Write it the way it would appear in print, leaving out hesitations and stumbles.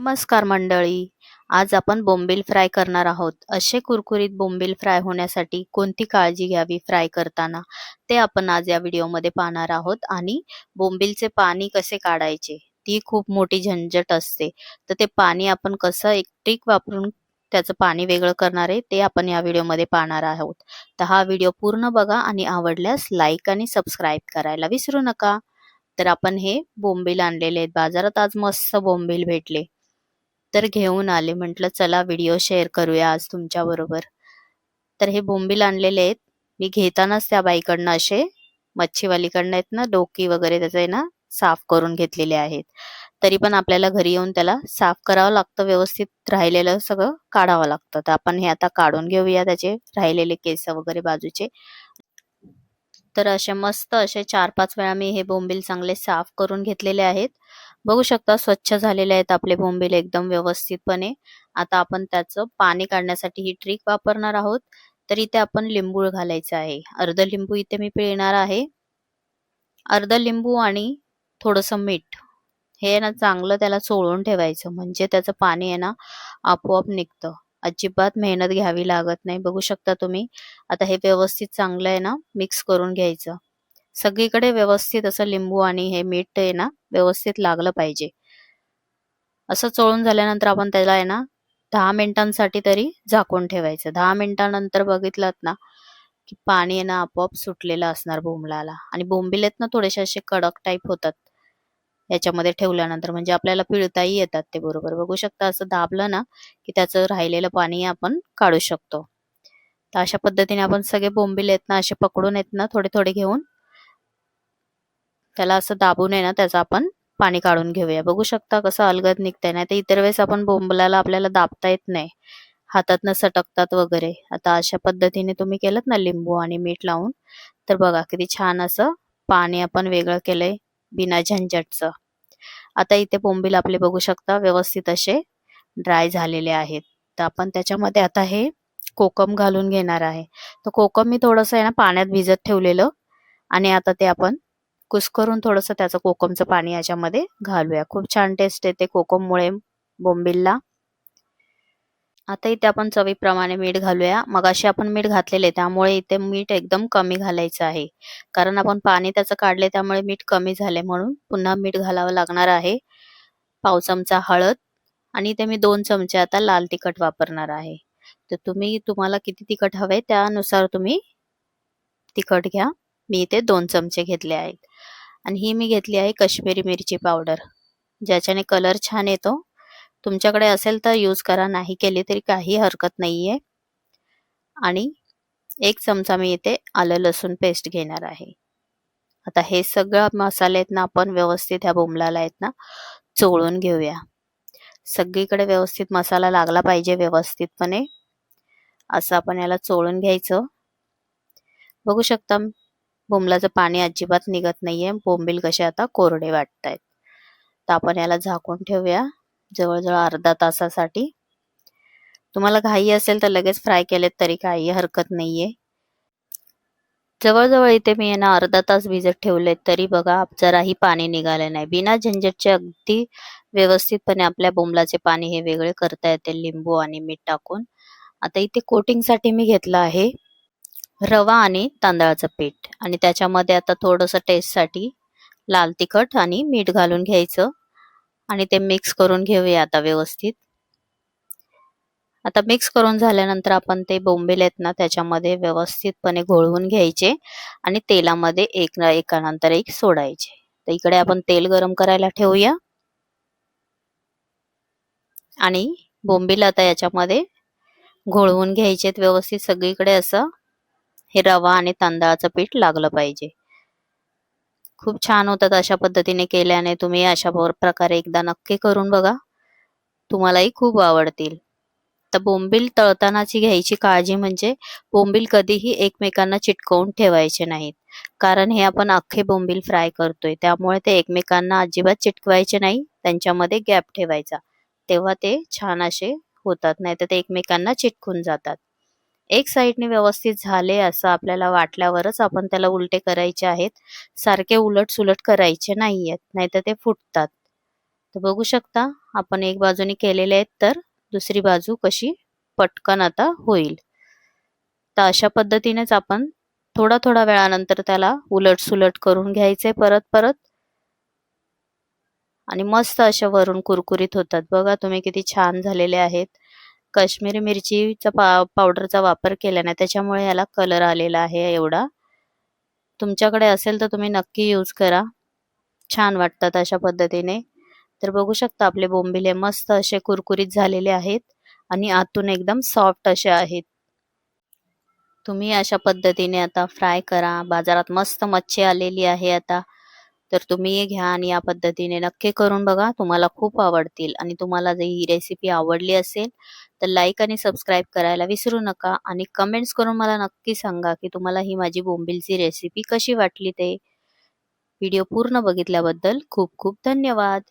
नमस्कार मंडळी. आज आपण बोंबील फ्राय करणार आहोत. असे कुरकुरीत बोंबील फ्राय होण्यासाठी कोणती काळजी घ्यावी फ्राय करताना, ते आपण आज या व्हिडिओमध्ये पाहणार आहोत. आणि बोंबीलचे पाणी कसे काढायचे, ती खूप मोठी झंझट असते. तर ते पाणी आपण कसं एक ट्रिक वापरून त्याचं पाणी वेगळं करणार आहे, ते आपण या व्हिडिओमध्ये पाहणार आहोत. तर हा व्हिडिओ पूर्ण बघा आणि आवडल्यास लाईक आणि सबस्क्राईब करायला विसरू नका. तर आपण हे बोंबील आणलेले आहेत बाजारात. आज मस्त बोंबील भेटले तर घेऊन आले. म्हटलं चला व्हिडिओ शेअर करूया आज तुमच्या बरोबर. तर हे बोंबील आणलेले आहेत. मी घेतानाच त्या बाईकडनं असे मच्छीवालीकडनं आहेत ना, डोकी वगैरे त्याचे आहे ना साफ करून घेतलेले आहेत. तरी पण आपल्याला घरी येऊन त्याला साफ करावं लागतं, व्यवस्थित राहिलेलं सगळं काढावं लागतं. तर आपण हे आता काढून घेऊया त्याचे राहिलेले केस वगैरे बाजूचे. तर असे मस्त असे 4-5 वेळा मी हे बोंबील चांगले साफ करून घेतलेले आहेत. बघू शकता स्वच्छ झालेले आहेत आपले बोंबील एकदम व्यवस्थितपणे. आता आपण त्याचं पाणी काढण्यासाठी ही ट्रिक वापरणार आहोत. तर इथे आपण लिंबू घालायचं आहे. अर्ध लिंबू इथे मी पिळणार आहे. अर्ध लिंबू आणि थोडंसं मीठ हे ना चांगलं त्याला चोळून ठेवायचं, म्हणजे त्याचं पाणी आहे ना आपोआप निघतं. अजिबात मेहनत घ्यावी लागत नाही. बघू शकता तुम्ही. आता हे व्यवस्थित चांगलं आहे ना मिक्स करून घ्यायचं. सगळीकडे व्यवस्थित असं लिंबू आणि हे मीठ आहे ना व्यवस्थित लागलं पाहिजे. असं चोळून झाल्यानंतर आपण त्याला आहे ना 10 मिनिटांसाठी तरी झाकून ठेवायचं. 10 मिनिटांनंतर बघितलात ना की पाणी आहे ना आपोआप सुटलेलं असणार बोंबलाला. आणि बोंबील आहेत ना थोडेसे असे कडक टाईप होतात याच्यामध्ये ठेवल्यानंतर, म्हणजे आपल्याला पिळताही येतात ते बरोबर. बघू शकता असं दाबलं ना की त्याचं राहिलेलं पाणी आपण काढू शकतो. तर अशा पद्धतीने आपण सगळे बोंबील आहेत ना असे पकडून आहेत ना थोडे थोडे घेऊन त्याला असं दाबून आहे ना त्याचं आपण पाणी काढून घेऊया. बघू शकता कसं अलगद निघतंय. नाही तर इतर वेळेस आपण बोंबलाला आपल्याला दाबता येत नाही, हातातनं सटकतात वगैरे. आता अशा पद्धतीने तुम्ही केलं ना लिंबू आणि मीठ लावून, तर बघा किती छान असं पाणी आपण वेगळं केलंय बिना झंझटचं. आता इथे बोंबील आपले बघू शकता व्यवस्थित असे ड्राय झालेले आहेत. तर आपण त्याच्यामध्ये आता हे कोकम घालून घेणार आहे. तर कोकम मी थोडंसं आहे ना पाण्यात भिजत ठेवलेलं, आणि आता ते आपण कुस्करून थोडंसं त्याचं कोकमचं पाणी याच्यामध्ये घालूया. खूप छान टेस्ट येते कोकममुळे बोंबीलला. आता इथे आपण चवीप्रमाणे मीठ घालूया. मगाशी आपण मीठ घातलेले त्यामुळे इथे मीठ एकदम कमी घालायचं आहे, कारण आपण पाणी त्याचं काढले त्यामुळे मीठ कमी झाले, म्हणून पुन्हा मीठ घालावं लागणार आहे. पाव चमचा हळद, आणि इथे मी 2 चमचे आता लाल तिखट वापरणार आहे. तर तुम्हाला किती तिखट हवे त्यानुसार तुम्ही तिखट घ्या. मी इथे 2 चमचे घेतले आहेत. आणि ही मी घेतली आहे काश्मीरी मिरची पावडर, ज्याच्याने कलर छान येतो. तुमच्याकडे असेल तर यूज करा, नाही केली तरी काही हरकत नाहीये. आणि 1 चमचा मी इथे आलं लसूण पेस्ट घेणार आहे. आता हे सगळं मसाले आहेत ना आपण व्यवस्थित ह्या बोंबलाला आहेत ना चोळून घेऊया. सगळीकडे व्यवस्थित मसाला लागला पाहिजे व्यवस्थितपणे, असं आपण याला चोळून घ्यायचं. बघू शकता बोंबलाचं पाणी अजिबात निघत नाहीये. बोंबील कसे आता कोरडे वाटतायत. तर आपण याला झाकून ठेवूया जवळजवळ अर्धा तासासाठी. तुम्हाला घाई असेल तर लगेच फ्राय केलेत तरी काही हरकत नाहीये. जवळजवळ इथे मी यांना अर्धा तास भिजत ठेवलेत, तरी बघा जराही पाणी निघाले नाही. बिना झंझटचे अगदी व्यवस्थितपणे आपल्या बोंबलाचे पाणी हे वेगळे करता येते लिंबू आणि मीठ टाकून. आता इथे कोटिंगसाठी मी घेतलं आहे रवा आणि तांदळाचं पीठ, आणि त्याच्यामध्ये आता थोडंसं टेस्टसाठी लाल तिखट आणि मीठ घालून घ्यायचं, आणि ते मिक्स करून घेऊया आता व्यवस्थित. आता मिक्स करून झाल्यानंतर आपण ते बोंबील आहेत ना त्याच्यामध्ये व्यवस्थितपणे घोळवून घ्यायचे, आणि तेलामध्ये एकानंतर एक सोडायचे. तर इकडे आपण तेल गरम करायला ठेवूया, आणि बोंबील आता याच्यामध्ये घोळवून घ्यायचे व्यवस्थित सगळीकडे. असं हे रवा आणि तांदळाचं पीठ लागलं पाहिजे. खूप छान होतात अशा पद्धतीने केल्याने. तुम्ही अशा प्रकारे एकदा नक्की करून बघा, तुम्हालाही खूप आवडतील. तर बोंबील तळतानाची घ्यायची काळजी म्हणजे बोंबील कधीही एकमेकांना चिटकवून ठेवायचे नाहीत, कारण हे आपण अख्खे बोंबील फ्राय करतोय त्यामुळे ते एकमेकांना अजिबात चिटकवायचे नाही. त्यांच्यामध्ये गॅप ठेवायचा, तेव्हा ते छान असे होतात, नाही तर ते एकमेकांना चिटकून जातात. एक साईडने व्यवस्थित झाले असं आपल्याला वाटल्यावरच आपण त्याला उलटे करायचे आहेत. सारखे उलट सुलट करायचे नाहीयेत, नाहीतर ते फुटतात. तर बघू शकता आपण एक बाजूने केलेले आहेत तर दुसरी बाजू कशी पटकन आता होईल. तर अशा पद्धतीनेच आपण थोडा थोडा वेळानंतर त्याला उलट सुलट करून घ्यायचे परत परत आणि मस्त अशा वरून कुरकुरीत होतात. बघा तुम्ही किती छान झालेले आहेत. काश्मीरी मिरचीचा पावडरचा वापर केल्याने त्याच्यामुळे याला कलर आलेला आहे एवढा. तुमच्याकडे असेल तर तुम्ही नक्की यूज करा. छान वाटतात अशा पद्धतीने. तर बघू शकता आपले बोंबिले मस्त असे कुरकुरीत झालेले आहेत आणि आतून एकदम सॉफ्ट असे आहेत. तुम्ही अशा पद्धतीने आता फ्राय करा. बाजारात मस्त मच्छी आलेली आहे आता. तर तुम्ही घ्या आणि या पद्धतीने नक्की करून बघा. तुम्हाला खूप आवडतील आणि तुम्हाला जर ही रेसिपी आवडली असेल तर लाईक आणि सबस्क्राईब करायला विसरू नका आणि कमेंट्स करून मला नक्की सांगा की तुम्हाला ही माझी बोंबिलची रेसिपी कशी वाटली ते. व्हिडिओ पूर्ण बघितल्याबद्दल खूप खूप धन्यवाद.